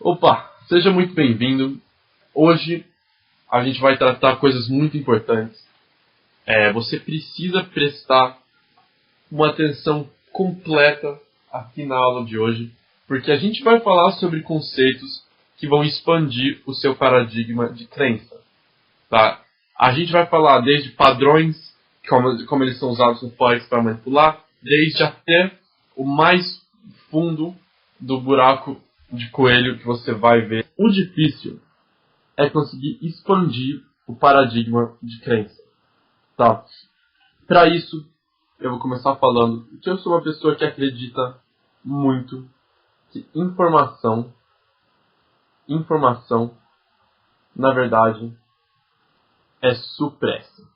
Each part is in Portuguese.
Opa, seja muito bem-vindo. Hoje a gente vai tratar coisas muito importantes. Você precisa prestar uma atenção completa aqui na aula de hoje, porque a gente vai falar sobre conceitos que vão expandir o seu paradigma de crença. Tá? A gente vai falar desde padrões, como eles são usados no Forex para manipular, desde até o mais fundo do buraco de coelho que você vai ver. O difícil é conseguir expandir o paradigma de crença. Tá? Para isso, eu vou começar falando que eu sou uma pessoa que acredita muito que informação, na verdade, é supressa.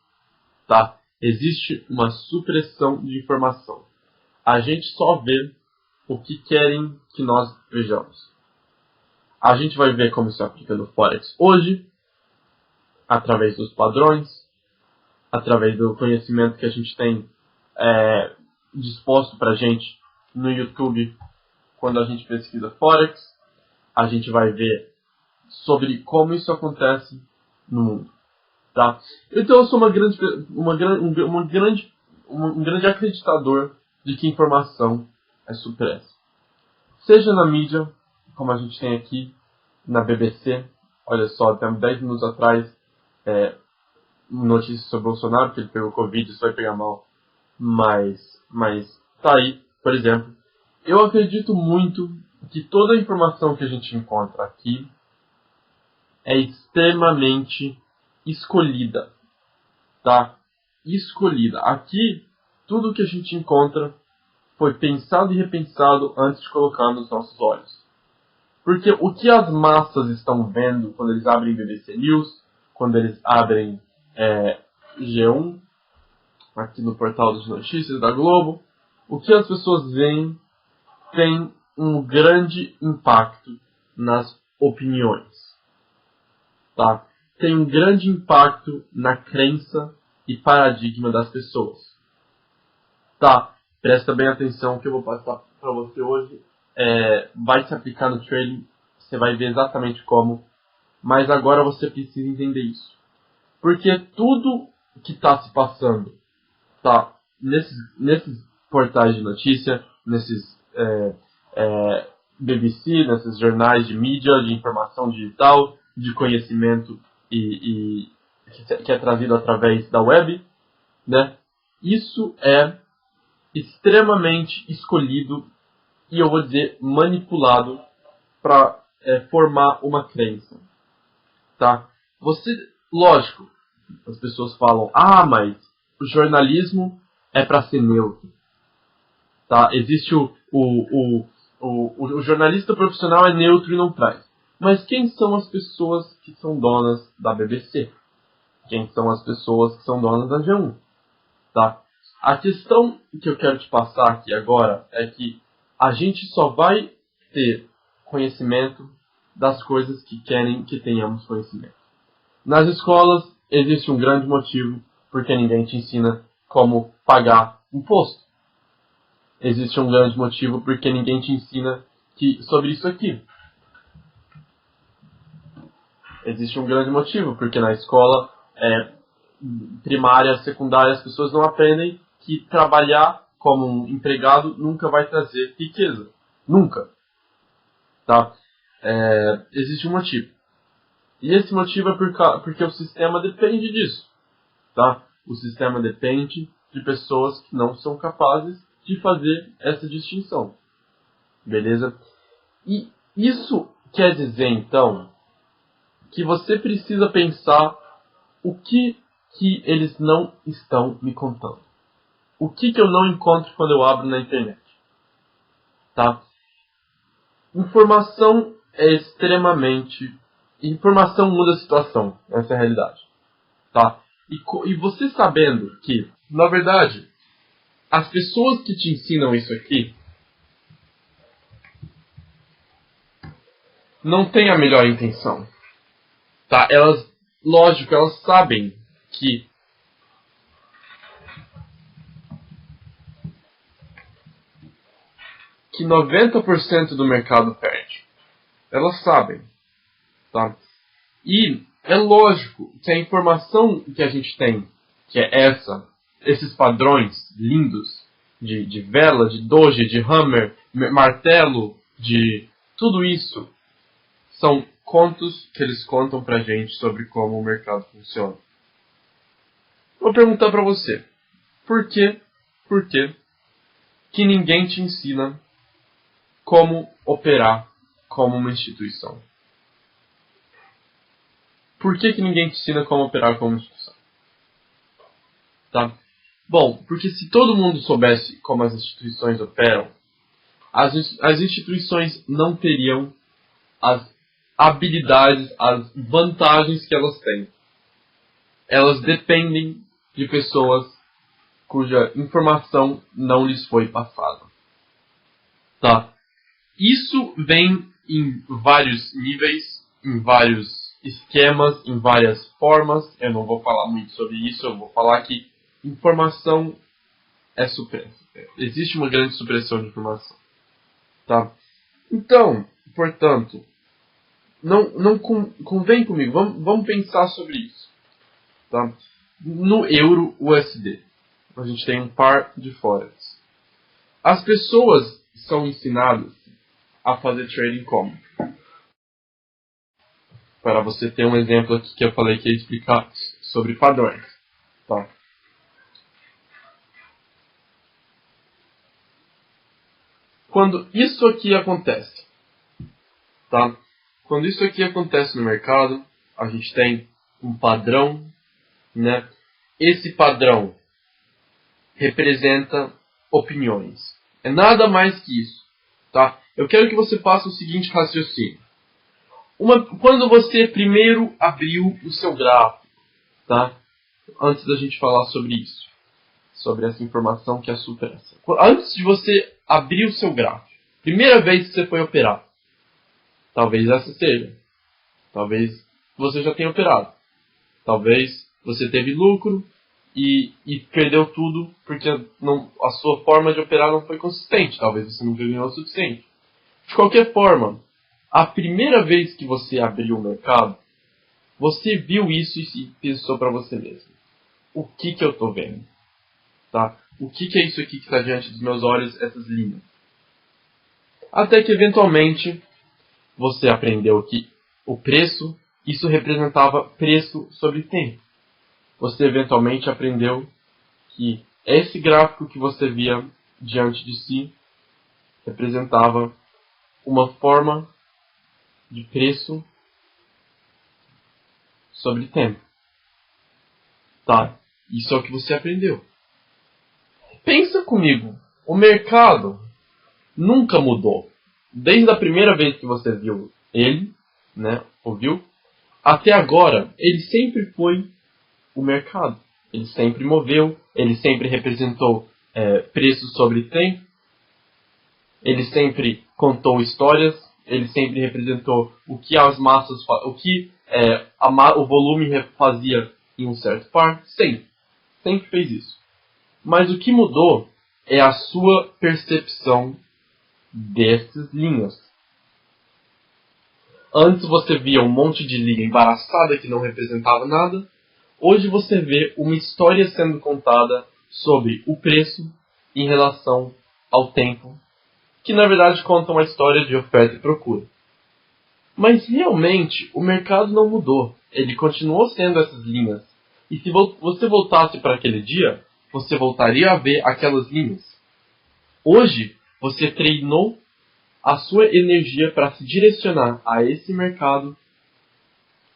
Tá? Existe uma supressão de informação. A gente só vê o que querem que nós vejamos. A gente vai ver como isso se aplica no Forex hoje, através dos padrões, através do conhecimento que a gente tem disposto para a gente no YouTube quando a gente pesquisa Forex. A gente vai ver sobre como isso acontece no mundo. Tá? Então eu sou um grande acreditador de que informação é supressa. Seja na mídia, como a gente tem aqui na BBC, olha só, até 10 minutos atrás, notícias sobre o Bolsonaro, que ele pegou Covid, isso vai pegar mal, mas tá aí, por exemplo. Eu acredito muito que toda a informação que a gente encontra aqui é extremamente escolhida, tá? Escolhida. Aqui, tudo que a gente encontra foi pensado e repensado antes de colocar nos nossos olhos. Porque o que as massas estão vendo quando eles abrem BBC News, quando eles abrem G1, aqui no portal de notícias da Globo, o que as pessoas veem tem um grande impacto nas opiniões. Tá? Tem um grande impacto na crença e paradigma das pessoas. Tá? Presta bem atenção que eu vou passar para você hoje. Vai se aplicar no trading, você vai ver exatamente como, mas agora você precisa entender isso. Porque tudo que está se passando, tá, nesses portais de notícia, nesses BBC, nesses jornais de mídia, de informação digital, de conhecimento que é trazido através da web, né? Isso é extremamente escolhido e eu vou dizer manipulado para formar uma crença, tá? Lógico, as pessoas falam, mas o jornalismo é para ser neutro, tá? Existe o jornalista profissional é neutro e não traz. Mas quem são as pessoas que são donas da BBC? Quem são as pessoas que são donas da G1? Tá? A questão que eu quero te passar aqui agora é que a gente só vai ter conhecimento das coisas que querem que tenhamos conhecimento. Nas escolas existe um grande motivo porque ninguém te ensina como pagar imposto. Existe um grande motivo porque ninguém te ensina sobre isso aqui. Existe um grande motivo porque na escola primária, secundária, as pessoas não aprendem que trabalhar como um empregado nunca vai trazer riqueza. Nunca. Tá? Existe um motivo. E esse motivo é porque o sistema depende disso. Tá? O sistema depende de pessoas que não são capazes de fazer essa distinção. Beleza? E isso quer dizer, então, que você precisa pensar o que eles não estão me contando. O que eu não encontro quando eu abro na internet. Tá? Informação é extremamente... Informação muda a situação. Essa é a realidade. Tá? E você sabendo que, na verdade, as pessoas que te ensinam isso aqui não têm a melhor intenção. Tá? Elas sabem que que 90% do mercado perde. Elas sabem, tá? E é lógico que a informação que a gente tem, que é esses padrões lindos de vela, de doji, de hammer, martelo, de tudo isso, são contos que eles contam pra gente sobre como o mercado funciona. Vou perguntar pra você, por que que ninguém te ensina como operar como uma instituição? Por que ninguém te ensina como operar como instituição? Tá? Bom, porque se todo mundo soubesse como as instituições operam, as instituições não teriam as habilidades, as vantagens que elas têm. Elas dependem de pessoas cuja informação não lhes foi passada. Tá? Isso vem em vários níveis, em vários esquemas, em várias formas. Eu não vou falar muito sobre isso, eu vou falar que informação é supressa. Existe uma grande supressão de informação. Tá? Então, portanto, não convém comigo. Vamos pensar sobre isso. Tá? No euro USD, a gente tem um par de forex. As pessoas são ensinadas a fazer trading como? Para você ter um exemplo aqui que eu falei que ia explicar sobre padrões. Tá? Quando isso aqui acontece, tá? Quando isso aqui acontece no mercado, a gente tem um padrão, né? Esse padrão representa opiniões. É nada mais que isso, tá? Eu quero que você faça o seguinte raciocínio. Quando você primeiro abriu o seu gráfico, tá? Antes da gente falar sobre isso, sobre essa informação que é supressa. Antes de você abrir o seu gráfico, primeira vez que você foi operar, talvez essa seja. Talvez você já tenha operado. Talvez você teve lucro e perdeu tudo porque a sua forma de operar não foi consistente. Talvez você nunca ganhou o suficiente. De qualquer forma, a primeira vez que você abriu o mercado, você viu isso e pensou para você mesmo. O que eu estou vendo? Tá? O que é isso aqui que está diante dos meus olhos, essas linhas? Até que eventualmente você aprendeu que o preço, isso representava preço sobre tempo. Você eventualmente aprendeu que esse gráfico que você via diante de si representava uma forma de preço sobre tempo. Tá? Isso é o que você aprendeu. Pensa comigo, o mercado nunca mudou. Desde a primeira vez que você viu ele, né, ouviu, até agora, ele sempre foi o mercado. Ele sempre moveu, ele sempre representou preço sobre tempo, ele sempre contou histórias, ele sempre representou o que as massas, o que o volume fazia em um certo par, sempre fez isso. Mas o que mudou é a sua percepção dessas linhas. Antes você via um monte de linha embaraçada que não representava nada. Hoje você vê uma história sendo contada sobre o preço em relação ao tempo, que na verdade conta uma história de oferta e procura. Mas realmente o mercado não mudou. Ele continuou sendo essas linhas. E se você voltasse para aquele dia, você voltaria a ver aquelas linhas. Hoje você treinou a sua energia para se direcionar a esse mercado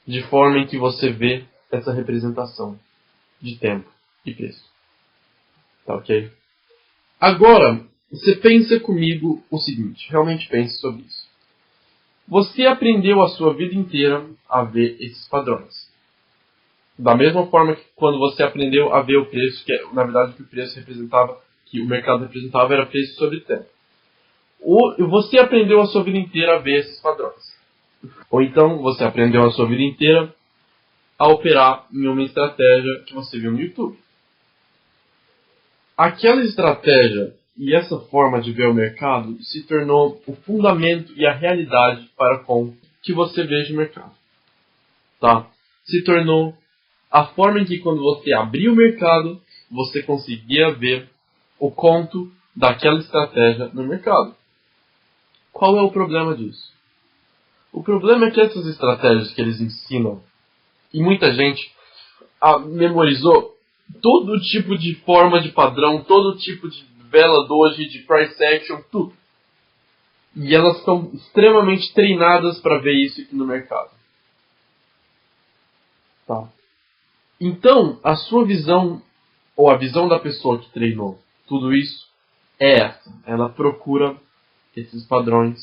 de forma em que você vê essa representação de tempo e preço. Tá ok? Agora, você pensa comigo o seguinte, realmente pense sobre isso. Você aprendeu a sua vida inteira a ver esses padrões. Da mesma forma que quando você aprendeu a ver o preço, que na verdade o que o preço representava, que o mercado representava era preço sobre tempo. Ou você aprendeu a sua vida inteira a ver esses padrões. Ou então você aprendeu a sua vida inteira a operar em uma estratégia que você viu no YouTube. Aquela estratégia e essa forma de ver o mercado se tornou o fundamento e a realidade para com que você veja o mercado. Tá? Se tornou a forma em que quando você abria o mercado, você conseguia ver o conto daquela estratégia no mercado. Qual é o problema disso? O problema é que essas estratégias que eles ensinam, e muita gente memorizou todo tipo de forma de padrão, todo tipo de vela doji, de price action, tudo. E elas estão extremamente treinadas para ver isso aqui no mercado. Tá. Então, a sua visão, ou a visão da pessoa que treinou tudo isso, é essa. Ela procura esses padrões,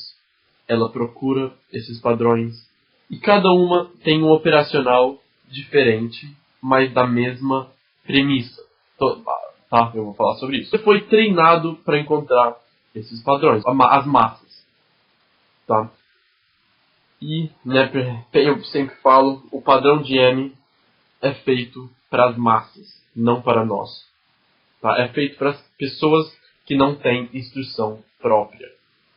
e cada uma tem um operacional diferente, mas da mesma premissa. Tá, eu vou falar sobre isso. Você foi treinado para encontrar esses padrões, as massas. Tá? E, né, eu sempre falo, o padrão de M é feito para as massas, não para nós. Tá? É feito para as pessoas que não têm instrução própria,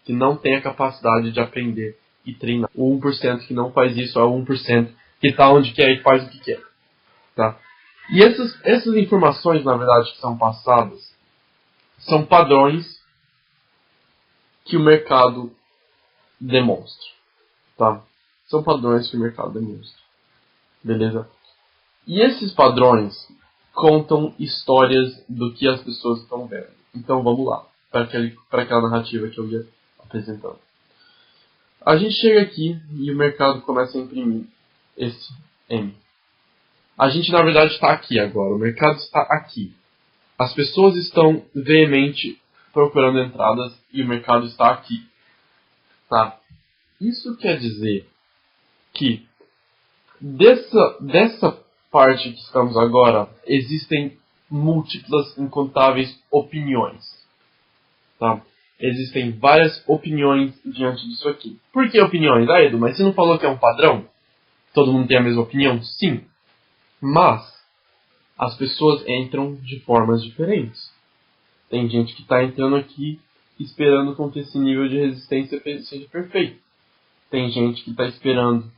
que não têm a capacidade de aprender e treinar. O 1% que não faz isso é o 1% que está onde quer e faz o que quer. Tá? E essas informações, na verdade, que são passadas, são padrões que o mercado demonstra. Tá? São padrões que o mercado demonstra. Beleza? E esses padrões contam histórias do que as pessoas estão vendo. Então vamos lá, para aquela narrativa que eu ia apresentando. A gente chega aqui e o mercado começa a imprimir esse M. A gente, na verdade, está aqui agora. O mercado está aqui. As pessoas estão veemente procurando entradas e o mercado está aqui. Tá? Isso quer dizer que dessa parte que estamos agora, existem múltiplas, incontáveis opiniões. Tá? Existem várias opiniões diante disso aqui. Por que opiniões? Ah, Edu, mas você não falou que é um padrão? Todo mundo tem a mesma opinião? Sim. Mas as pessoas entram de formas diferentes. Tem gente que está entrando aqui esperando com que esse nível de resistência seja perfeito. Tem gente que está esperando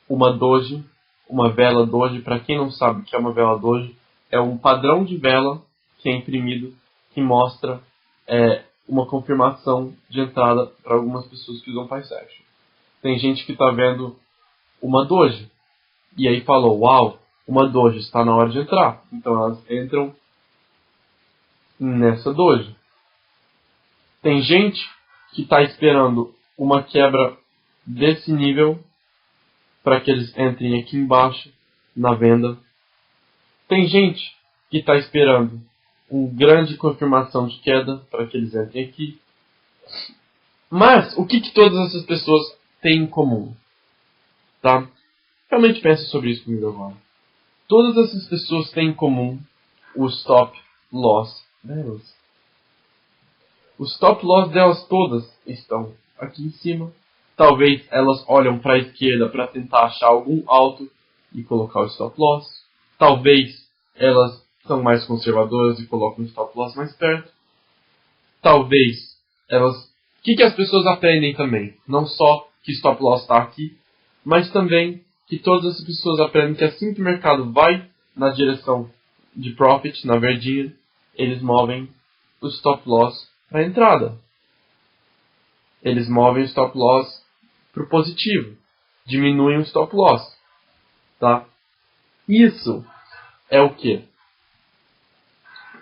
uma doji, uma vela doji. Para quem não sabe o que é uma vela doji, é um padrão de vela que é imprimido que mostra uma confirmação de entrada para algumas pessoas que usam price action. Tem gente que está vendo uma doji e aí falou, uau, uma doji, está na hora de entrar. Então elas entram nessa doji. Tem gente que está esperando uma quebra desse nível para que eles entrem aqui embaixo na venda. Tem gente que está esperando uma grande confirmação de queda para que eles entrem aqui. Mas o que todas essas pessoas têm em comum? Tá? Realmente pense sobre isso comigo agora. Todas essas pessoas têm em comum o stop loss delas. Os stop loss delas todas estão aqui em cima. Talvez elas olham para a esquerda para tentar achar algum alto e colocar o stop loss. Talvez elas são mais conservadoras e colocam o stop loss mais perto. Talvez elas... O que as pessoas aprendem também? Não só que stop loss está aqui, mas também que todas as pessoas aprendem que assim que o mercado vai na direção de profit, na verdinha, eles movem o stop loss para a entrada. Eles movem o stop loss para o positivo. Diminuem o stop loss. Tá? Isso é o quê?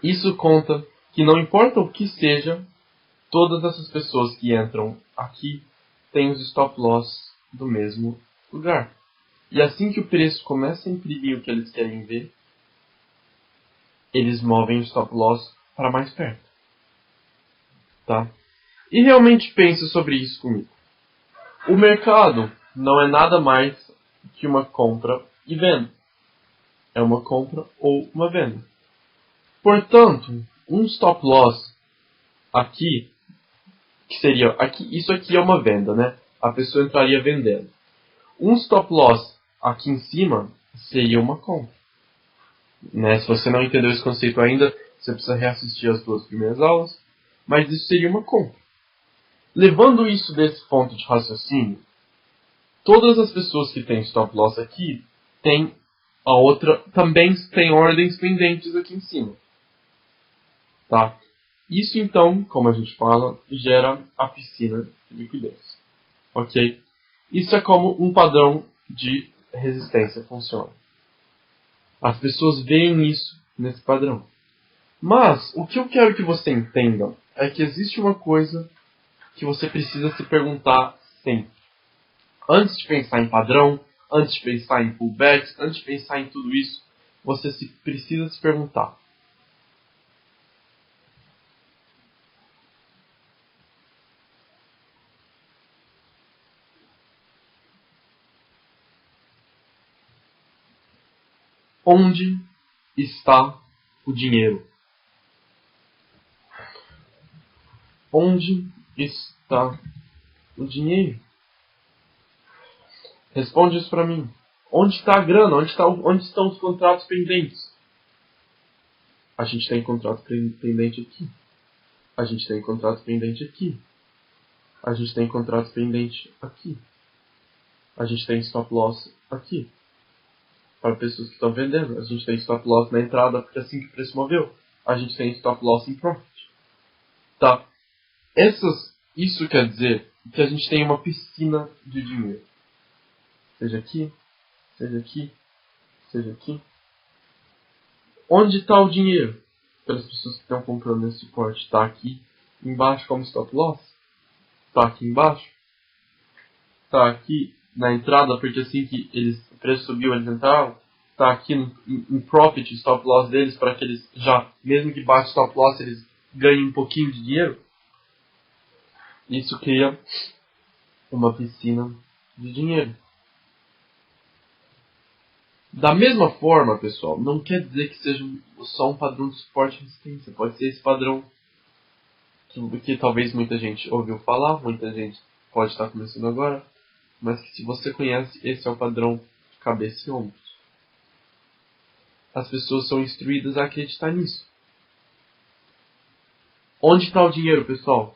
Isso conta que não importa o que seja, todas essas pessoas que entram aqui têm os stop loss do mesmo lugar. E assim que o preço começa a imprimir o que eles querem ver, eles movem o stop loss para mais perto. Tá? E realmente pense sobre isso comigo. O mercado não é nada mais que uma compra e venda. É uma compra ou uma venda. Portanto, um stop loss aqui, que seria aqui, isso aqui é uma venda, né? A pessoa entraria vendendo. Um stop loss aqui em cima seria uma compra. Né? Se você não entendeu esse conceito ainda, você precisa reassistir as duas primeiras aulas. mas isso seria uma compra. Levando isso desse ponto de raciocínio, todas as pessoas que têm stop loss aqui têm a outra, também tem ordens pendentes aqui em cima. Tá? Isso então, como a gente fala, gera a piscina de liquidez. Ok? Isso é como um padrão de resistência funciona. As pessoas veem isso nesse padrão. Mas, o que eu quero que você entenda é que existe uma coisa que você precisa se perguntar sempre. Antes de pensar em padrão, antes de pensar em pullbacks, antes de pensar em tudo isso, você precisa se perguntar: onde está o dinheiro? Onde está o dinheiro? Responde isso para mim. Onde está a grana? Onde estão os contratos pendentes? A gente tem contrato pendente aqui. A gente tem contrato pendente aqui. A gente tem contrato pendente aqui. A gente tem stop loss aqui. Para pessoas que estão vendendo. A gente tem stop loss na entrada porque assim que o preço moveu. A gente tem stop loss em profit. Tá? Isso quer dizer que a gente tem uma piscina de dinheiro. Seja aqui, seja aqui, seja aqui. Onde está o dinheiro? Pelas pessoas que estão comprando esse suporte. Está aqui embaixo como stop loss? Está aqui embaixo? Está aqui na entrada porque assim que o preço subiu eles entraram? Está aqui em profit, stop loss deles, para que eles já, mesmo que baixe stop loss, eles ganhem um pouquinho de dinheiro? Isso cria uma piscina de dinheiro. Da mesma forma, pessoal, não quer dizer que seja só um padrão de suporte e resistência. Pode ser esse padrão que talvez muita gente ouviu falar, muita gente pode estar começando agora, mas que se você conhece, esse é o padrão de cabeça e ombros. As pessoas são instruídas a acreditar nisso. Onde está o dinheiro, pessoal?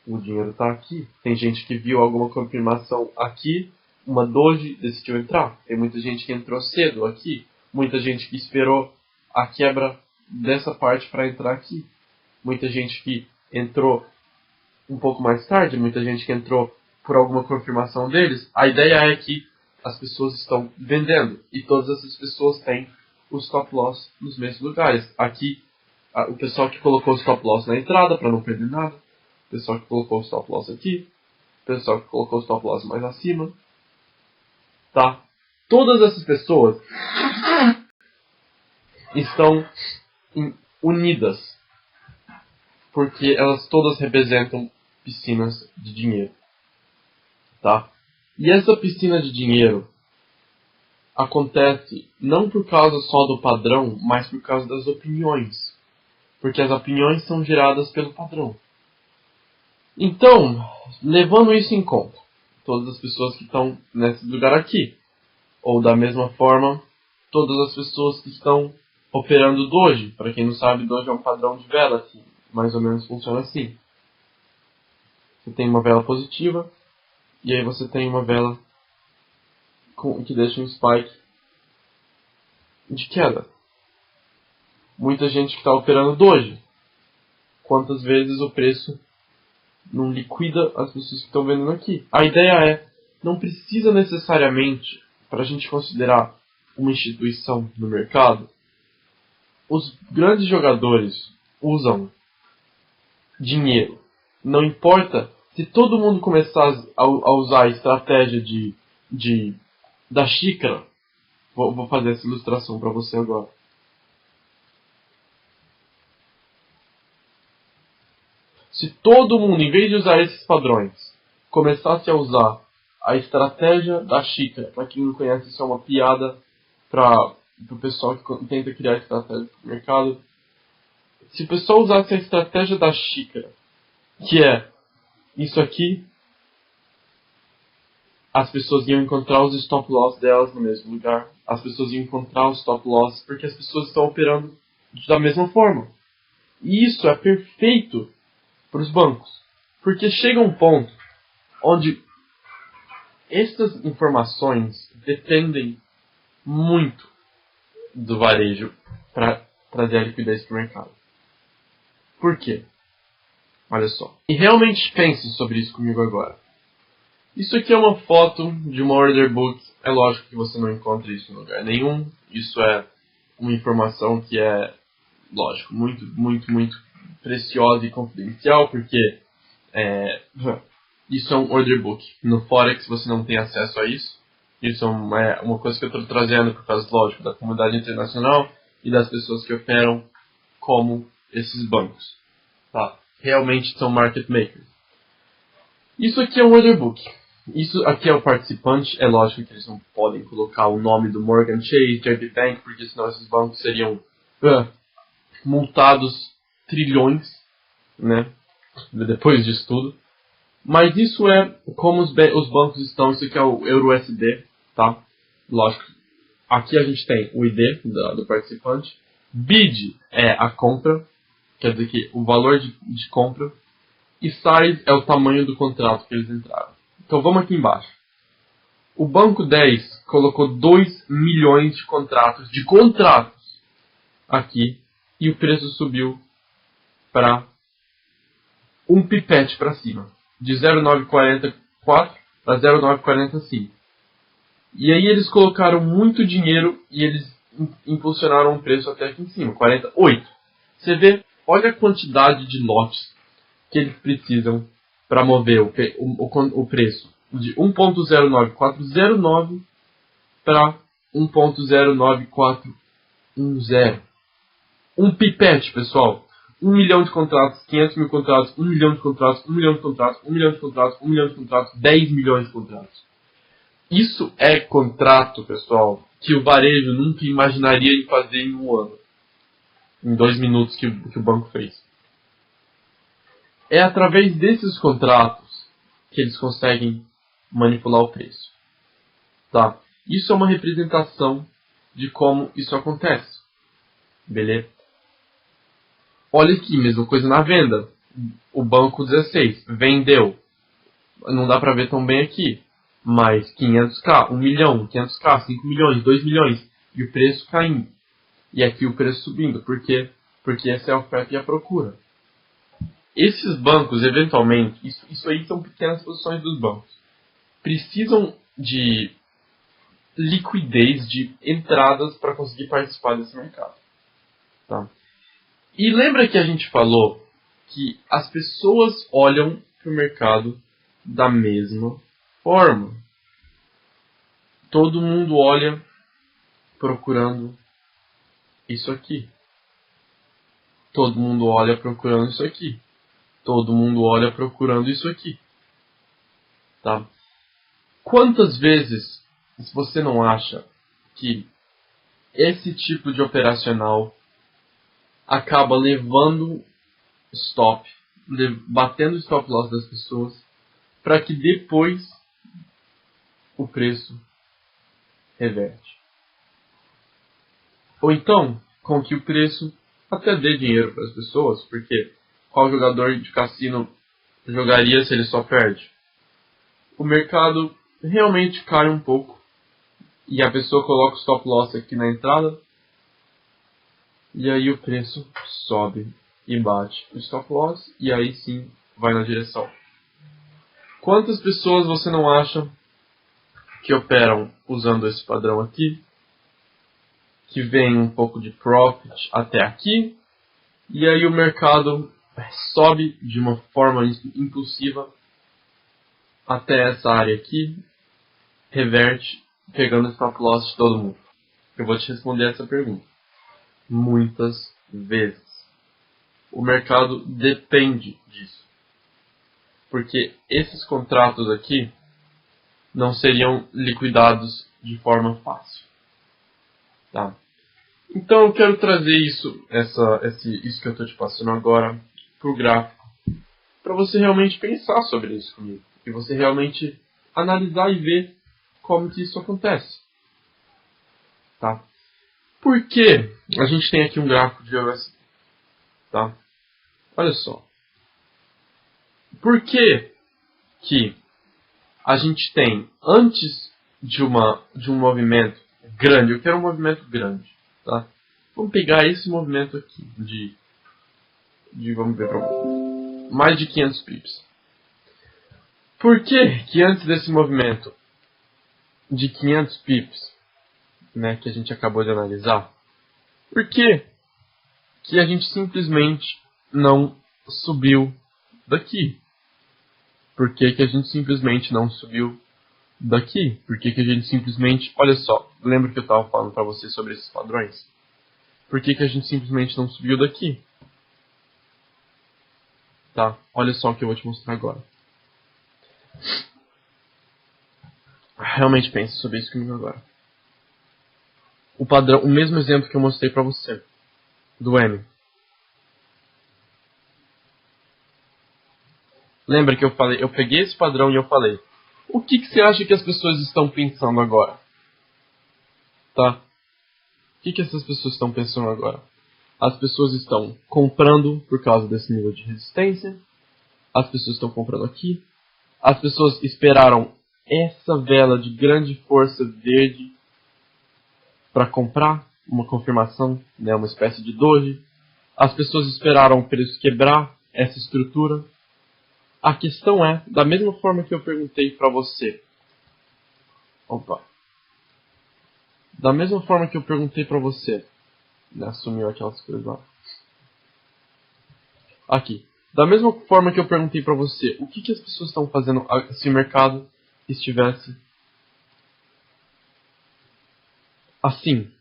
O dinheiro está aqui. Tem gente que viu alguma confirmação aqui, uma doji, decidiu entrar. Tem muita gente que entrou cedo aqui. Muita gente que esperou a quebra dessa parte para entrar aqui. Muita gente que entrou um pouco mais tarde. Muita gente que entrou por alguma confirmação deles. A ideia é que as pessoas estão vendendo. E todas essas pessoas têm o stop loss nos mesmos lugares. Aqui, o pessoal que colocou o stop loss na entrada para não perder nada. O pessoal que colocou o stop loss aqui. O pessoal que colocou o stop loss mais acima. Tá? Todas essas pessoas estão unidas. Porque elas todas representam piscinas de dinheiro. Tá? E essa piscina de dinheiro acontece não por causa só do padrão, mas por causa das opiniões. Porque as opiniões são geradas pelo padrão. Então, levando isso em conta, todas as pessoas que estão nesse lugar aqui, ou da mesma forma, todas as pessoas que estão operando doji. Para quem não sabe, doji é um padrão de vela que mais ou menos funciona assim. Você tem uma vela positiva, e aí você tem uma vela que deixa um spike de queda. Muita gente que está operando doji. Quantas vezes o preço não liquida as pessoas que estão vendendo aqui? A ideia é, não precisa necessariamente, para a gente considerar uma instituição no mercado, os grandes jogadores usam dinheiro. Não importa se todo mundo começar a usar a estratégia da xícara. Vou fazer essa ilustração para você agora. Se todo mundo, em vez de usar esses padrões, começasse a usar a estratégia da xícara, para quem não conhece, isso é uma piada para o pessoal que tenta criar estratégia para o mercado. Se o pessoal usasse a estratégia da xícara, que é isso aqui, as pessoas iam encontrar os stop loss delas no mesmo lugar. As pessoas iam encontrar os stop loss porque as pessoas estão operando da mesma forma. E isso é perfeito para os bancos. Porque chega um ponto onde essas informações dependem muito do varejo para trazer a liquidez para o mercado. Por quê? Olha só. E realmente pense sobre isso comigo agora. Isso aqui é uma foto de uma order book. É lógico que você não encontra isso em lugar nenhum. Isso é uma informação que é, lógico, muito, muito, muito preciosa e confidencial, porque isso é um order book. No Forex você não tem acesso a isso. Isso é uma coisa que eu estou trazendo por causa, lógico, da comunidade internacional e das pessoas que operam como esses bancos. Tá? Realmente são market makers. Isso aqui é um order book. Isso aqui é o participante. É lógico que eles não podem colocar o nome do Morgan Chase, JP Bank, porque senão esses bancos seriam multados trilhões, né? Depois disso tudo. Mas isso é como os bancos estão. Isso aqui é o EURUSD, tá? Lógico. Aqui a gente tem o ID do participante. Bid é a compra, quer dizer que o valor de compra. E size é o tamanho do contrato que eles entraram. Então vamos aqui embaixo. O banco 10 colocou 2 milhões de contratos aqui. E o preço subiu para um pipete para cima. De 0,944 para 0,945. E aí eles colocaram muito dinheiro e eles impulsionaram o preço até aqui em cima, 48. Você vê, olha a quantidade de lotes que eles precisam para mover o preço de 1.09409 para 1.09410. Um pipete, pessoal. 1 milhão de contratos, 500 mil contratos, 1 milhão de contratos, 1 milhão de contratos, 1 milhão de contratos, 1 milhão de contratos, 10 milhões de contratos. Isso é contrato, pessoal, que o varejo nunca imaginaria em fazer em um ano. Em 2 minutos que o banco fez. É através desses contratos que eles conseguem manipular o preço. Tá? Isso é uma representação de como isso acontece. Beleza? Olha aqui, mesma coisa na venda. O banco 16 vendeu. Não dá pra ver tão bem aqui. Mas 500k, 1 milhão, 500k, 5 milhões, 2 milhões. E o preço caindo. E aqui o preço subindo. Por quê? Porque essa é a oferta e a procura. Esses bancos, eventualmente, isso aí são pequenas posições dos bancos, precisam de liquidez, de entradas para conseguir participar desse mercado. Tá? E lembra que a gente falou que as pessoas olham para o mercado da mesma forma. Todo mundo olha procurando isso aqui. Todo mundo olha procurando isso aqui. Todo mundo olha procurando isso aqui. Tá? Quantas vezes você não acha que esse tipo de operacional acaba levando stop, batendo o stop loss das pessoas, para que depois o preço reverte? Ou então, com que o preço até dê dinheiro para as pessoas, porque qual jogador de cassino jogaria se ele só perde? O mercado realmente cai um pouco e a pessoa coloca o stop loss aqui na entrada e aí o preço sobe e bate o stop loss e aí sim vai na direção. Quantas pessoas você não acha que operam usando esse padrão aqui, que vem um pouco de profit até aqui e aí o mercado sobe de uma forma impulsiva até essa área aqui, reverte, pegando o stop loss de todo mundo? Eu vou te responder essa pergunta. Muitas vezes. O mercado depende disso. Porque esses contratos aqui não seriam liquidados de forma fácil. Tá? Então eu quero trazer isso que eu estou te passando agora para o gráfico, para você realmente pensar sobre isso comigo. E você realmente analisar e ver como que isso acontece. Tá? Por que a gente tem aqui um gráfico de USD? Tá? Olha só. Por que que a gente tem, antes de um movimento grande, eu quero um movimento grande, tá? Vamos pegar esse movimento aqui, vamos ver, mais de 500 pips. Por que antes desse movimento de 500 pips, né, que a gente acabou de analisar, por que a gente simplesmente não subiu daqui? Por que a gente simplesmente não subiu daqui? Por que a gente simplesmente... Olha só, lembra que eu estava falando para vocês sobre esses padrões? Por que a gente simplesmente não subiu daqui? Tá? Olha só o que eu vou te mostrar agora. Realmente pense sobre isso comigo agora. O padrão, o mesmo exemplo que eu mostrei para você, do M. Lembra que eu peguei esse padrão e eu falei, o que você acha que as pessoas estão pensando agora? Tá? O que essas pessoas estão pensando agora? As pessoas estão comprando por causa desse nível de resistência. As pessoas estão comprando aqui. As pessoas esperaram essa vela de grande força verde para comprar uma confirmação, né, uma espécie de doji. As pessoas esperaram o preço quebrar essa estrutura. A questão é, da mesma forma que eu perguntei para você. Da mesma forma que eu perguntei para você. Né, sumiu aquelas coisas lá. Aqui. Da mesma forma que eu perguntei para você, o que as pessoas estão fazendo se o mercado estivesse assim?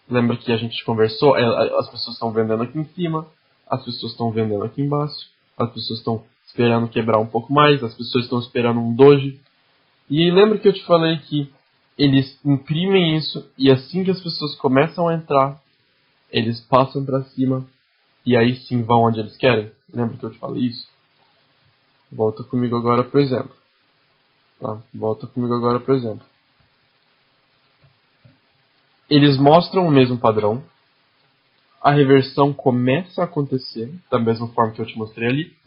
Lembra que a gente conversou? As pessoas estão vendendo aqui em cima, as pessoas estão vendendo aqui embaixo, as pessoas estão esperando quebrar um pouco mais, as pessoas estão esperando um doji. E lembra que eu te falei que eles imprimem isso e assim que as pessoas começam a entrar, eles passam para cima e aí sim vão onde eles querem? Lembra que eu te falei isso? Volta comigo agora, por exemplo. Tá? Volta comigo agora, por exemplo. Eles mostram o mesmo padrão. A reversão começa a acontecer, da mesma forma que eu te mostrei ali.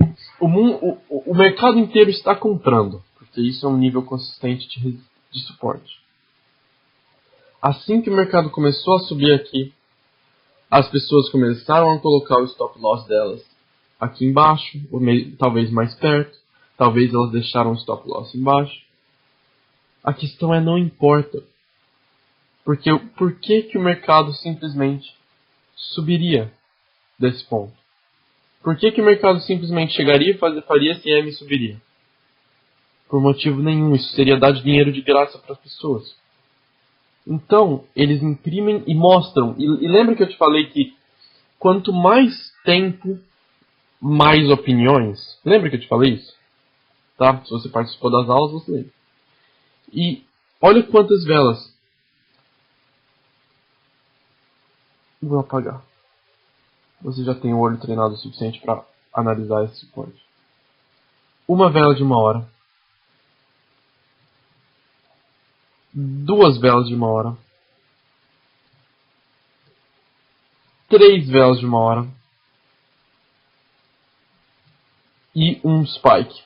O mercado inteiro está comprando, porque isso é um nível consistente de suporte. Assim que o mercado começou a subir aqui, as pessoas começaram a colocar o stop loss delas aqui embaixo, ou talvez mais perto, talvez elas deixaram o stop loss embaixo. A questão é, não importa. Porque por que o mercado simplesmente subiria desse ponto? Por que o mercado simplesmente chegaria e faria esse M e subiria? Por motivo nenhum. Isso seria dar dinheiro de graça para as pessoas. Então, eles imprimem e mostram. E lembra que eu te falei que quanto mais tempo, mais opiniões? Lembra que eu te falei isso? Tá? Se você participou das aulas, você lembra. E olha quantas velas. Vou apagar. Você já tem o olho treinado o suficiente para analisar esse suporte. Uma vela de 1 hora. 2 velas de 1 hora. 3 velas de 1 hora. E um spike.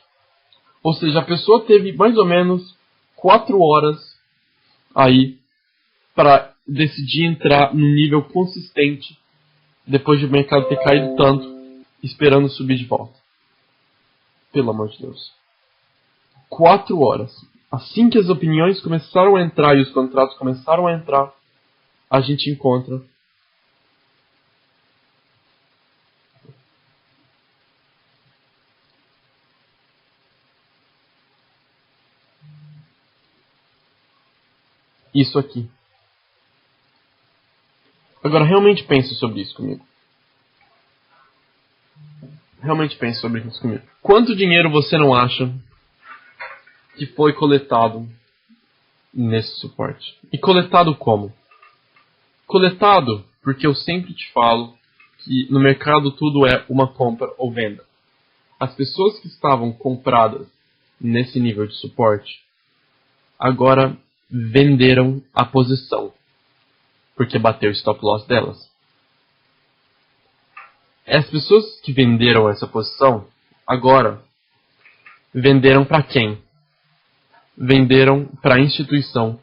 Ou seja, a pessoa teve mais ou menos 4 horas aí para decidir entrar num nível consistente depois de o mercado ter caído tanto, esperando subir de volta. Pelo amor de Deus. 4 horas. Assim que as opiniões começaram a entrar e os contratos começaram a entrar, a gente encontra isso aqui. Agora, realmente pense sobre isso comigo. Realmente pense sobre isso comigo. Quanto dinheiro você não acha que foi coletado nesse suporte? E coletado como? Coletado porque eu sempre te falo que no mercado tudo é uma compra ou venda. As pessoas que estavam compradas nesse nível de suporte agora venderam a posição porque bateu o stop loss delas. As pessoas que venderam essa posição Agora, venderam para quem? Venderam para a instituição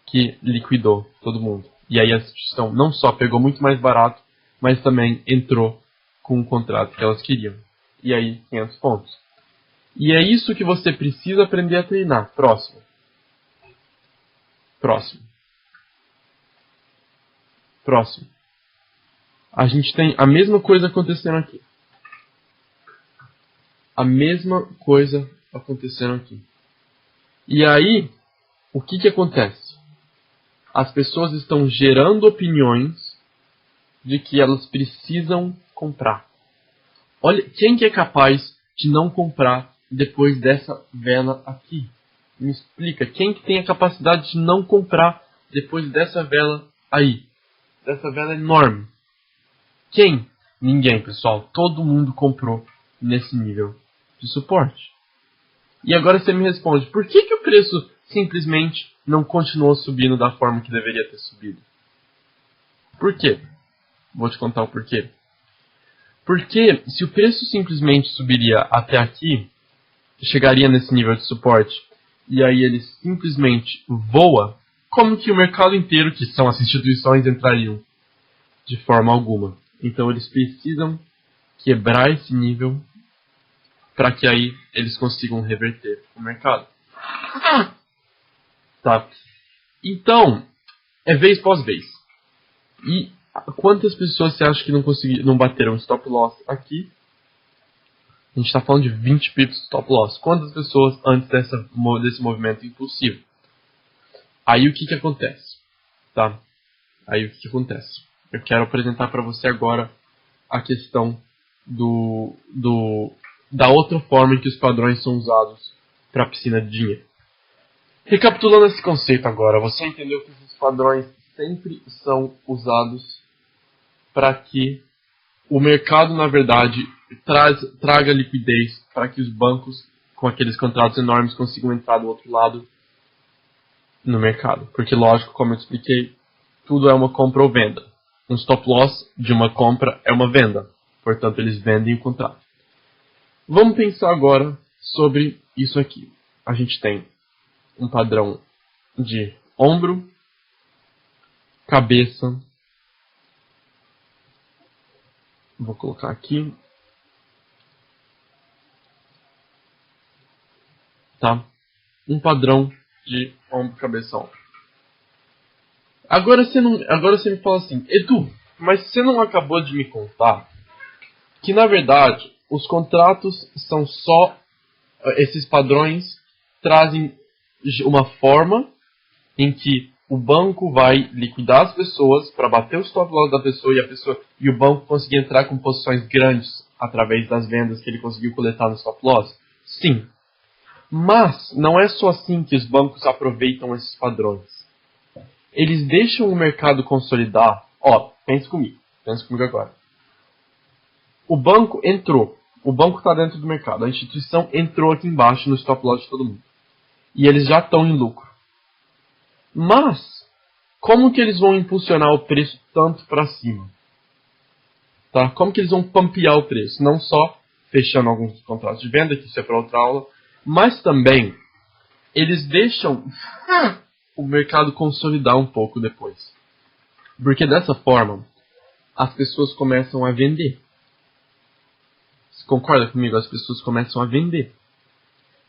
que liquidou todo mundo. E aí a instituição não só pegou muito mais barato, mas também entrou com o contrato que elas queriam. E aí, 500 pontos. E é isso que você precisa aprender a treinar. Próximo. Próximo. Próximo. A gente tem a mesma coisa acontecendo aqui. A mesma coisa acontecendo aqui. E aí, o que acontece? As pessoas estão gerando opiniões de que elas precisam comprar. Olha, quem que é capaz de não comprar depois dessa vela aqui? Me explica, quem que tem a capacidade de não comprar depois dessa vela aí? Dessa vela enorme. Quem? Ninguém, pessoal. Todo mundo comprou nesse nível de suporte. E agora você me responde, por que o preço simplesmente não continuou subindo da forma que deveria ter subido? Por quê? Vou te contar o porquê. Porque se o preço simplesmente subiria até aqui, chegaria nesse nível de suporte, e aí ele simplesmente voa, como que o mercado inteiro, que são as instituições, entrariam? De forma alguma. Então eles precisam quebrar esse nível para que aí eles consigam reverter o mercado. Tá? Então, é vez pós vez. E quantas pessoas você acha que não bateram stop loss aqui? A gente está falando de 20 pips de stop loss. Quantas pessoas antes desse movimento impulsivo? Aí o que acontece? Tá? Aí o que acontece? Eu quero apresentar para você agora a questão da outra forma em que os padrões são usados para a piscina de dinheiro. Recapitulando esse conceito agora, você entendeu que esses padrões sempre são usados para que o mercado, na verdade, traga liquidez para que os bancos, com aqueles contratos enormes, consigam entrar do outro lado no mercado. Porque, lógico, como eu expliquei, tudo é uma compra ou venda. Um stop loss de uma compra é uma venda. Portanto, eles vendem o contrato. Vamos pensar agora sobre isso aqui. A gente tem um padrão de ombro, cabeça. Vou colocar aqui. Tá? Um padrão de ombro, cabeça, ombro. Agora você me fala assim, Edu, mas você não acabou de me contar que, na verdade, os contratos são só... Esses padrões trazem uma forma em que o banco vai liquidar as pessoas para bater o stop loss da pessoa e o banco conseguir entrar com posições grandes através das vendas que ele conseguiu coletar no stop loss? Sim. Mas não é só assim que os bancos aproveitam esses padrões. Eles deixam o mercado consolidar. Ó, pense comigo agora. O banco entrou. O banco está dentro do mercado. A instituição entrou aqui embaixo no stop loss de todo mundo. E eles já estão em lucro. Mas, como que eles vão impulsionar o preço tanto para cima? Tá? Como que eles vão pampear o preço? Não só fechando alguns contratos de venda, que isso é para outra aula, mas também eles deixam o mercado consolidar um pouco depois. Porque dessa forma, as pessoas começam a vender. Você concorda comigo? As pessoas começam a vender.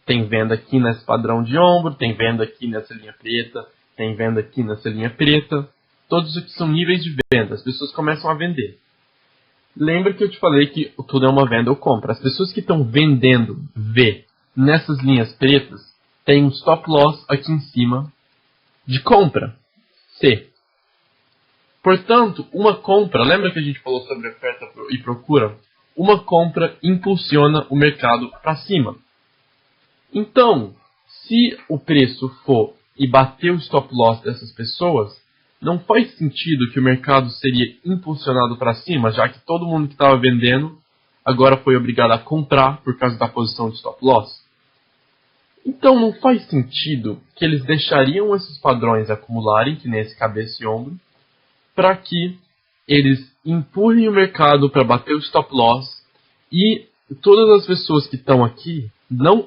Tem venda aqui nesse padrão de ombro, tem venda aqui nessa linha preta, tem venda aqui nessa linha preta. Todos aqui são níveis de venda. As pessoas começam a vender. Lembra que eu te falei que tudo é uma venda ou compra. As pessoas que estão vendendo V nessas linhas pretas, tem um stop loss aqui em cima de compra, C. Portanto, uma compra, lembra que a gente falou sobre oferta e procura? Uma compra impulsiona o mercado para cima. Então, se o preço for e bater o stop loss dessas pessoas, não faz sentido que o mercado seria impulsionado para cima, já que todo mundo que estava vendendo agora foi obrigado a comprar por causa da posição de stop loss. Então não faz sentido que eles deixariam esses padrões acumularem, que nem esse cabeça e ombro, para que eles empurrem o mercado para bater o stop loss e todas as pessoas que estão aqui,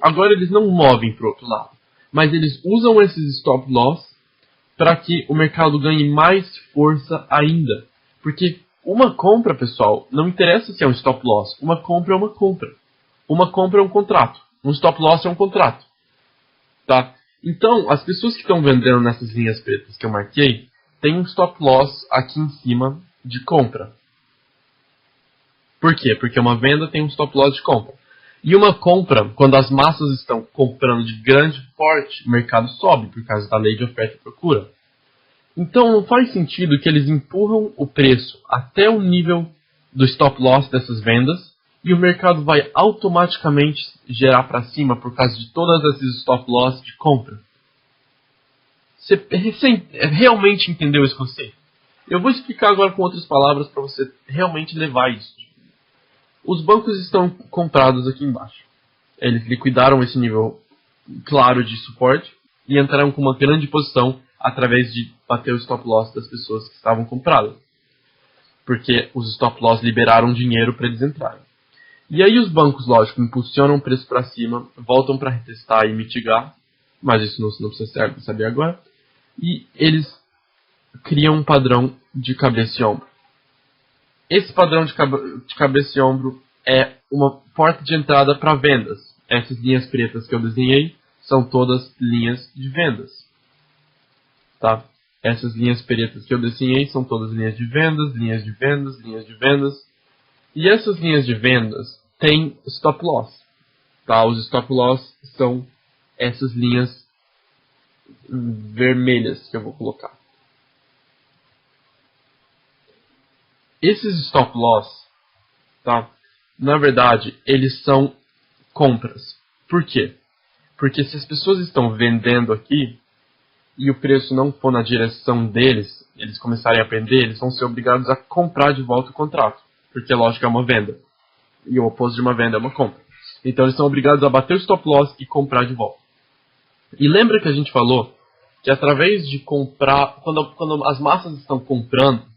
agora eles não movem para o outro lado, mas eles usam esses stop loss para que o mercado ganhe mais força ainda. Porque uma compra, pessoal, não interessa se é um stop loss, uma compra é uma compra. Uma compra é um contrato, um stop loss é um contrato. Tá? Então, as pessoas que estão vendendo nessas linhas pretas que eu marquei, tem um stop loss aqui em cima de compra. Por quê? Porque uma venda tem um stop loss de compra. E uma compra, quando as massas estão comprando de grande porte, o mercado sobe por causa da lei de oferta e procura. Então não faz sentido que eles empurram o preço até o nível do stop loss dessas vendas e o mercado vai automaticamente gerar para cima por causa de todas esses stop loss de compra. Você realmente entendeu esse conceito? Eu vou explicar agora com outras palavras para você realmente levar isso. Os bancos estão comprados aqui embaixo. Eles liquidaram esse nível claro de suporte e entraram com uma grande posição através de bater o stop loss das pessoas que estavam compradas. Porque os stop loss liberaram dinheiro para eles entrarem. E aí os bancos, lógico, impulsionam o preço para cima, voltam para retestar e mitigar, mas isso não precisa saber agora. E eles criam um padrão de cabeça e ombro. Esse padrão de cabeça e ombro é uma porta de entrada para vendas. Essas linhas pretas que eu desenhei são todas linhas de vendas. Tá? Essas linhas pretas que eu desenhei são todas linhas de vendas, linhas de vendas, linhas de vendas. E essas linhas de vendas têm stop loss. Tá? Os stop loss são essas linhas vermelhas que eu vou colocar. Esses stop loss, tá? Na verdade, eles são compras. Por quê? Porque se as pessoas estão vendendo aqui e o preço não for na direção deles, eles começarem a vender, eles vão ser obrigados a comprar de volta o contrato. Porque, lógico, é uma venda. E o oposto de uma venda é uma compra. Então, eles são obrigados a bater o stop loss e comprar de volta. E lembra que a gente falou que através de comprar, quando as massas estão comprando,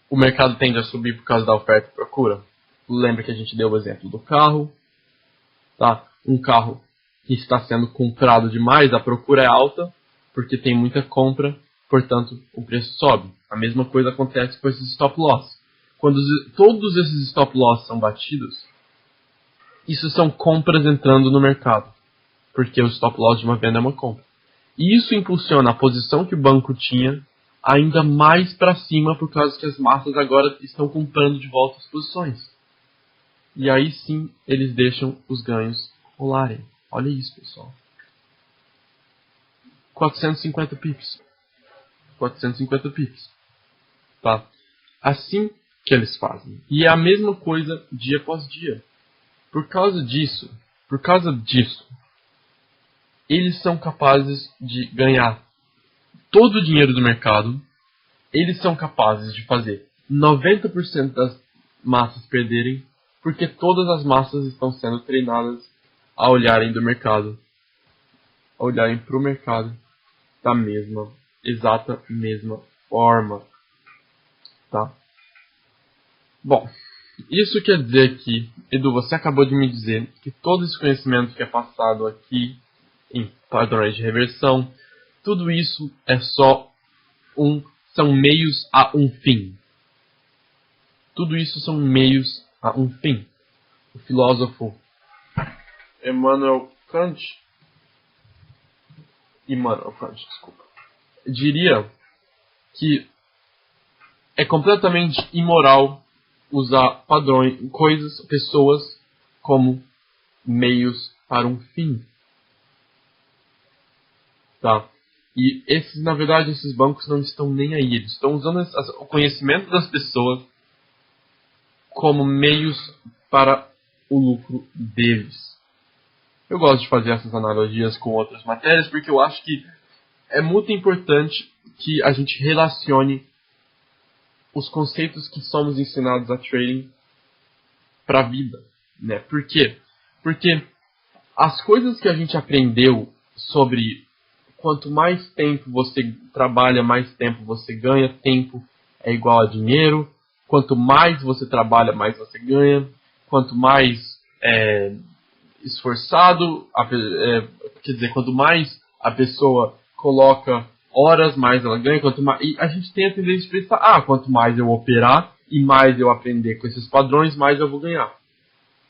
o mercado tende a subir por causa da oferta e procura. Lembra que a gente deu o exemplo do carro. Tá? Um carro que está sendo comprado demais, a procura é alta, porque tem muita compra, portanto o preço sobe. A mesma coisa acontece com esses stop loss. Quando todos esses stop loss são batidos, isso são compras entrando no mercado. Porque o stop loss de uma venda é uma compra. E isso impulsiona a posição que o banco tinha ainda mais para cima, por causa que as massas agora estão comprando de volta as posições. E aí sim, eles deixam os ganhos rolarem. Olha isso, pessoal. 450 pips. 450 pips. Tá? Assim que eles fazem. E é a mesma coisa dia após dia. Por causa disso, eles são capazes de ganhar todo o dinheiro do mercado. Eles são capazes de fazer 90% das massas perderem, porque todas as massas estão sendo treinadas a olharem do mercado, a olharem para o mercado da exata mesma forma. Tá? Bom, isso quer dizer que, Edu, você acabou de me dizer que todo esse conhecimento que é passado aqui em padrões de reversão, tudo isso é só são meios a um fim. Tudo isso são meios a um fim. O filósofo Immanuel Kant, diria que é completamente imoral usar padrões, coisas, pessoas como meios para um fim. Tá? E na verdade, esses bancos não estão nem aí. Eles estão usando o conhecimento das pessoas como meios para o lucro deles. Eu gosto de fazer essas analogias com outras matérias porque eu acho que é muito importante que a gente relacione os conceitos que somos ensinados a trading para a vida. Né? Por quê? Porque as coisas que a gente aprendeu sobre quanto mais tempo você trabalha, mais tempo você ganha, tempo é igual a dinheiro. Quanto mais você trabalha, mais você ganha. Quanto mais esforçado, quer dizer, quanto mais a pessoa coloca horas, mais ela ganha, e a gente tem a tendência de pensar, quanto mais eu operar e mais eu aprender com esses padrões, mais eu vou ganhar.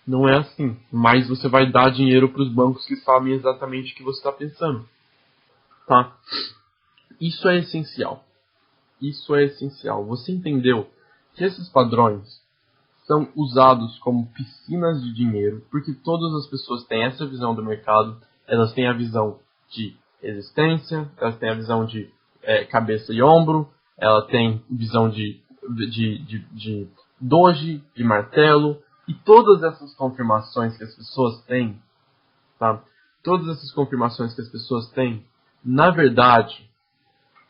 Não é assim. Mais você vai dar dinheiro para os bancos que sabem exatamente o que você está pensando. Tá? Isso é essencial. Isso é essencial. Você entendeu que esses padrões são usados como piscinas de dinheiro, porque todas as pessoas têm essa visão do mercado, elas têm a visão de resistência, elas têm a visão de cabeça e ombro, ela tem visão de doji, de martelo, e todas essas confirmações que as pessoas têm, tá? Todas essas confirmações que as pessoas têm, na verdade,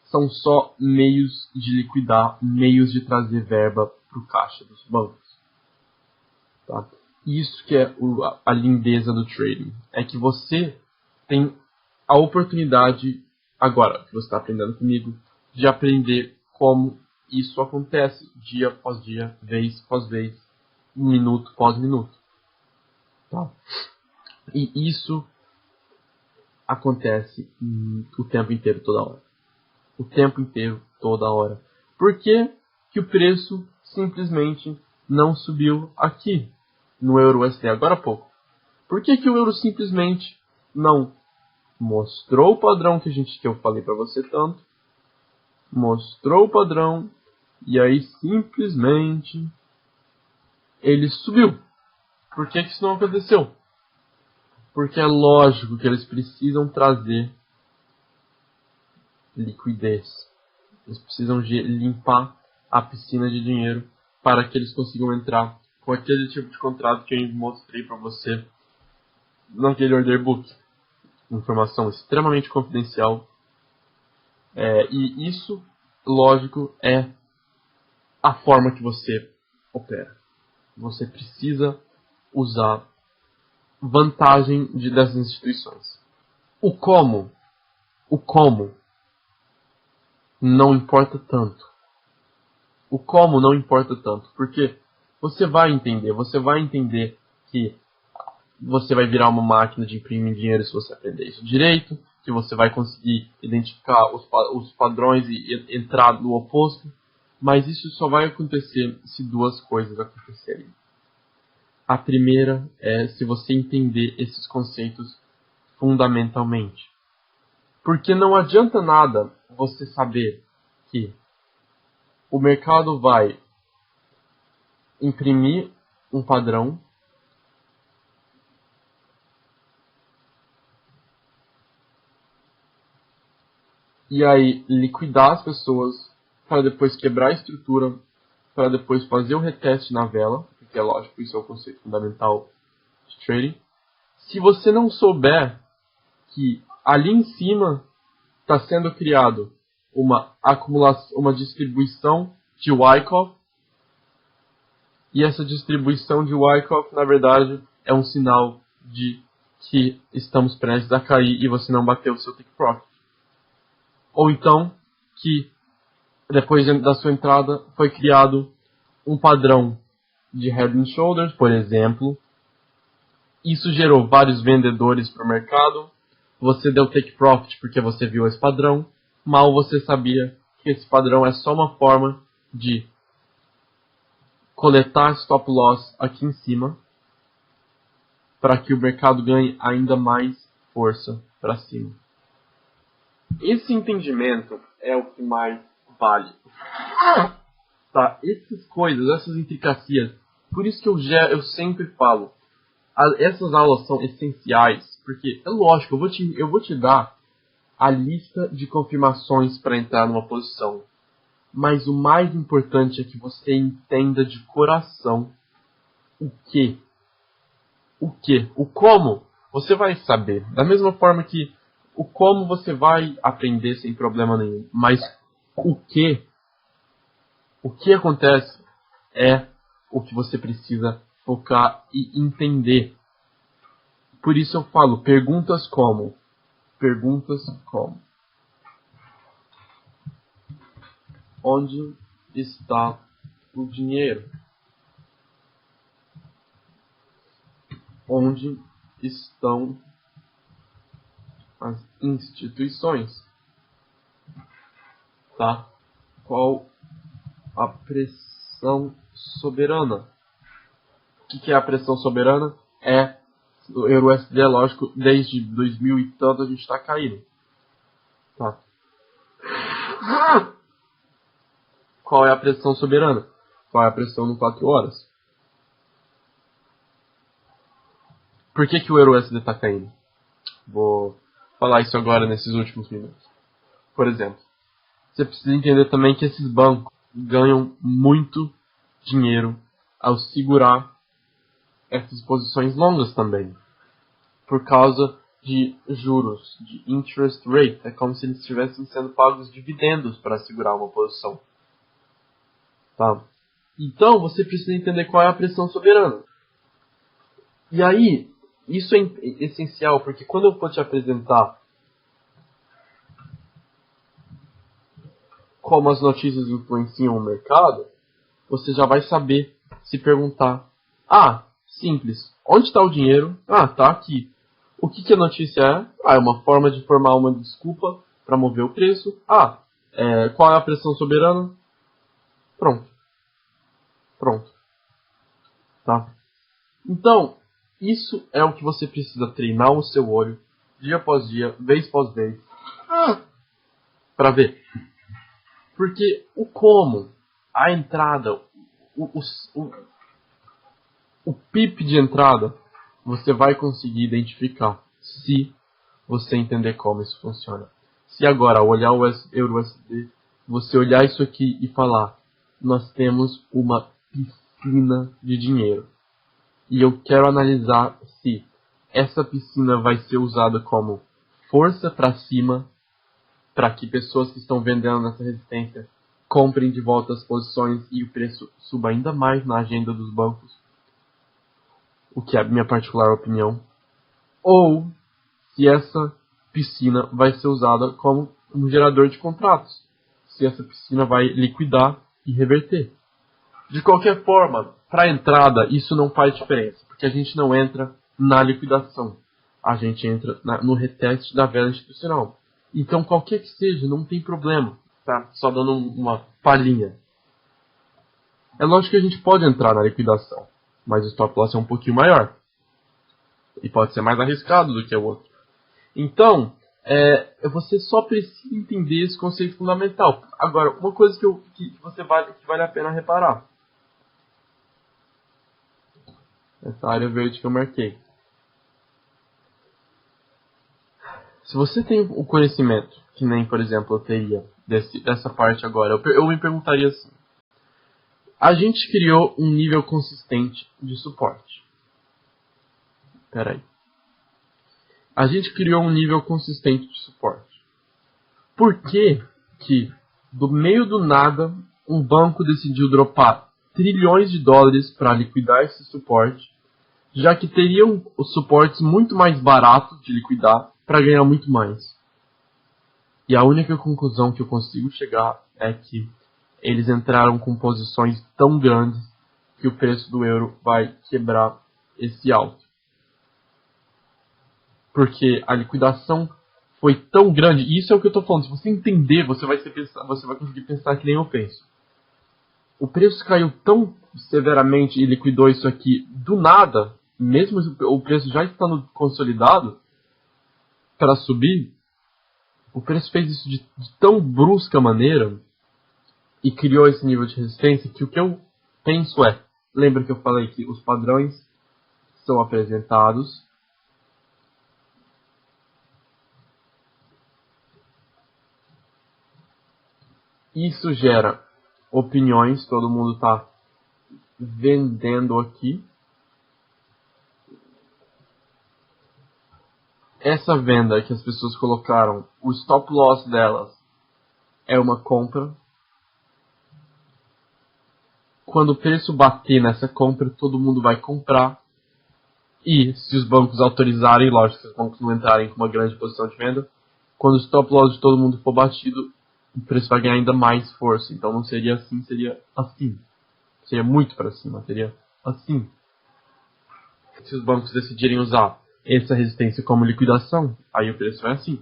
são só meios de liquidar, meios de trazer verba para o caixa dos bancos. Tá? Isso que é a lindeza do trading. É que você tem a oportunidade, agora que você está aprendendo comigo, de aprender como isso acontece dia após dia, vez após vez, minuto após minuto. Tá? E isso acontece o tempo inteiro, toda hora. O tempo inteiro, toda hora. Por que que o preço simplesmente não subiu aqui no EURUSD agora há pouco? Por que que o euro simplesmente não mostrou o padrão que eu falei para você tanto? Mostrou o padrão e aí simplesmente ele subiu. Por que que isso não aconteceu? Porque é lógico que eles precisam trazer liquidez. Eles precisam limpar a piscina de dinheiro para que eles consigam entrar com aquele tipo de contrato que eu mostrei para você naquele order book. Informação extremamente confidencial. E isso, lógico, é a forma que você opera. Você precisa usar vantagem dessas instituições. O como não importa tanto. O como não importa tanto, porque você vai entender que você vai virar uma máquina de imprimir dinheiro se você aprender isso direito, que você vai conseguir identificar os padrões e entrar no oposto, mas isso só vai acontecer se duas coisas acontecerem. A primeira é se você entender esses conceitos fundamentalmente. Porque não adianta nada você saber que o mercado vai imprimir um padrão e aí liquidar as pessoas para depois quebrar a estrutura, para depois fazer o reteste na vela, porque é lógico, isso é o conceito fundamental de trading. Se você não souber que ali em cima está sendo criado uma acumulação, uma distribuição de Wyckoff, e essa distribuição de Wyckoff, na verdade, é um sinal de que estamos prestes a cair e você não bateu o seu take profit. Ou então, que depois da sua entrada foi criado um padrão de Head and Shoulders, por exemplo. Isso gerou vários vendedores para o mercado. Você deu take profit porque você viu esse padrão. Mal você sabia que esse padrão é só uma forma de coletar stop loss aqui em cima para que o mercado ganhe ainda mais força para cima. Esse entendimento é o que mais vale. Tá? Essas coisas, essas intricacias, por isso que eu sempre falo, essas aulas são essenciais, porque é lógico, eu vou te dar a lista de confirmações para entrar numa posição. Mas o mais importante é que você entenda de coração o que. O que. O como você vai saber. Da mesma forma que o como você vai aprender sem problema nenhum. Mas o que acontece é o que você precisa focar e entender. Por isso eu falo perguntas como. Perguntas como. Onde está o dinheiro? onde estão as instituições, tá? Qual a pressão soberana? O que é a pressão soberana? O EURUSD, lógico, desde 2000 e tanto a gente está caindo, tá? Qual é a pressão soberana? Qual é a pressão no 4 horas? Por que o EURUSD está caindo? Vou falar isso agora nesses últimos minutos. Por exemplo, você precisa entender também que esses bancos ganham muito dinheiro ao segurar essas posições longas também. Por causa de juros, de interest rate. É como se eles estivessem sendo pagos dividendos para segurar uma posição. Tá? Então, você precisa entender qual é a pressão soberana. E aí, isso é essencial, porque quando eu for te apresentar como as notícias influenciam o mercado, você já vai saber se perguntar: simples, onde está o dinheiro? Está aqui. O que a notícia é? É uma forma de formar uma desculpa para mover o preço. Qual é a pressão soberana? Pronto. Tá? Então, isso é o que você precisa treinar o seu olho, dia após dia, vez após vez, para ver. Porque o como, a entrada, o PIP de entrada, você vai conseguir identificar se você entender como isso funciona. Se agora, ao olhar o EURUSD, você olhar isso aqui e falar: nós temos uma piscina de dinheiro. E eu quero analisar se essa piscina vai ser usada como força para cima, para que pessoas que estão vendendo nessa resistência comprem de volta as posições e o preço suba ainda mais na agenda dos bancos, o que é a minha particular opinião, ou se essa piscina vai ser usada como um gerador de contratos, se essa piscina vai liquidar e reverter. De qualquer forma, para a entrada, isso não faz diferença, porque a gente não entra na liquidação. A gente entra no reteste da vela institucional. Então, qualquer que seja, não tem problema. Tá? Só dando uma palhinha. É lógico que a gente pode entrar na liquidação, mas o stop loss é um pouquinho maior. E pode ser mais arriscado do que o outro. Então, você só precisa entender esse conceito fundamental. Agora, uma coisa que vale a pena reparar. Essa área verde que eu marquei. Se você tem o conhecimento, que nem, por exemplo, eu teria dessa parte agora, eu me perguntaria assim: a gente criou um nível consistente de suporte. A gente criou um nível consistente de suporte. Por que do meio do nada, um banco decidiu dropar trilhões de dólares para liquidar esse suporte, já que teriam os suportes muito mais baratos de liquidar para ganhar muito mais? E a única conclusão que eu consigo chegar é que eles entraram com posições tão grandes que o preço do euro vai quebrar esse alto. Porque a liquidação foi tão grande, e isso é o que eu estou falando, se você entender, você vai conseguir pensar que nem eu penso. O preço caiu tão severamente e liquidou isso aqui do nada, mesmo o preço já estando consolidado para subir, o preço fez isso de tão brusca maneira e criou esse nível de resistência que o que eu penso lembra que eu falei que os padrões são apresentados, isso gera opiniões, todo mundo está vendendo aqui. Essa venda que as pessoas colocaram, o stop loss delas é uma compra. Quando o preço bater nessa compra, todo mundo vai comprar. E se os bancos autorizarem, lógico, se os bancos não entrarem com uma grande posição de venda, quando o stop loss de todo mundo for batido, o preço vai ganhar ainda mais força. Então não seria assim, seria assim. Seria muito para cima, seria assim. Se os bancos decidirem usar essa resistência como liquidação, aí o preço é assim,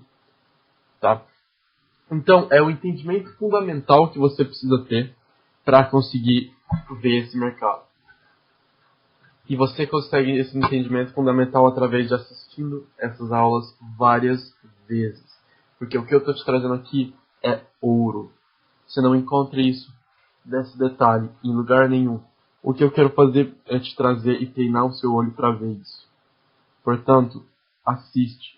tá? Então, é o entendimento fundamental que você precisa ter para conseguir ver esse mercado. E você consegue esse entendimento fundamental através de assistindo essas aulas várias vezes. Porque o que eu estou te trazendo aqui é ouro. Você não encontra isso desse detalhe em lugar nenhum. O que eu quero fazer é te trazer e treinar o seu olho para ver isso. Portanto, assiste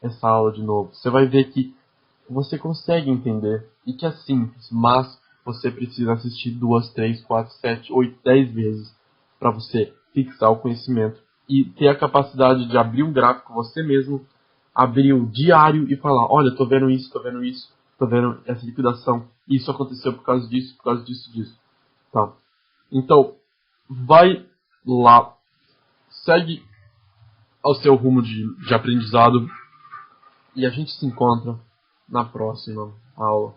essa aula de novo. Você vai ver que você consegue entender e que é simples, mas você precisa assistir 2, 3, 4, 7, 8, 10 vezes para você fixar o conhecimento e ter a capacidade de abrir um gráfico você mesmo, abrir um diário e falar, olha, tô vendo isso, tô vendo isso, tô vendo essa liquidação, isso aconteceu por causa disso, disso. Tá? Então, vai lá, segue ao seu rumo de aprendizado e a gente se encontra na próxima aula.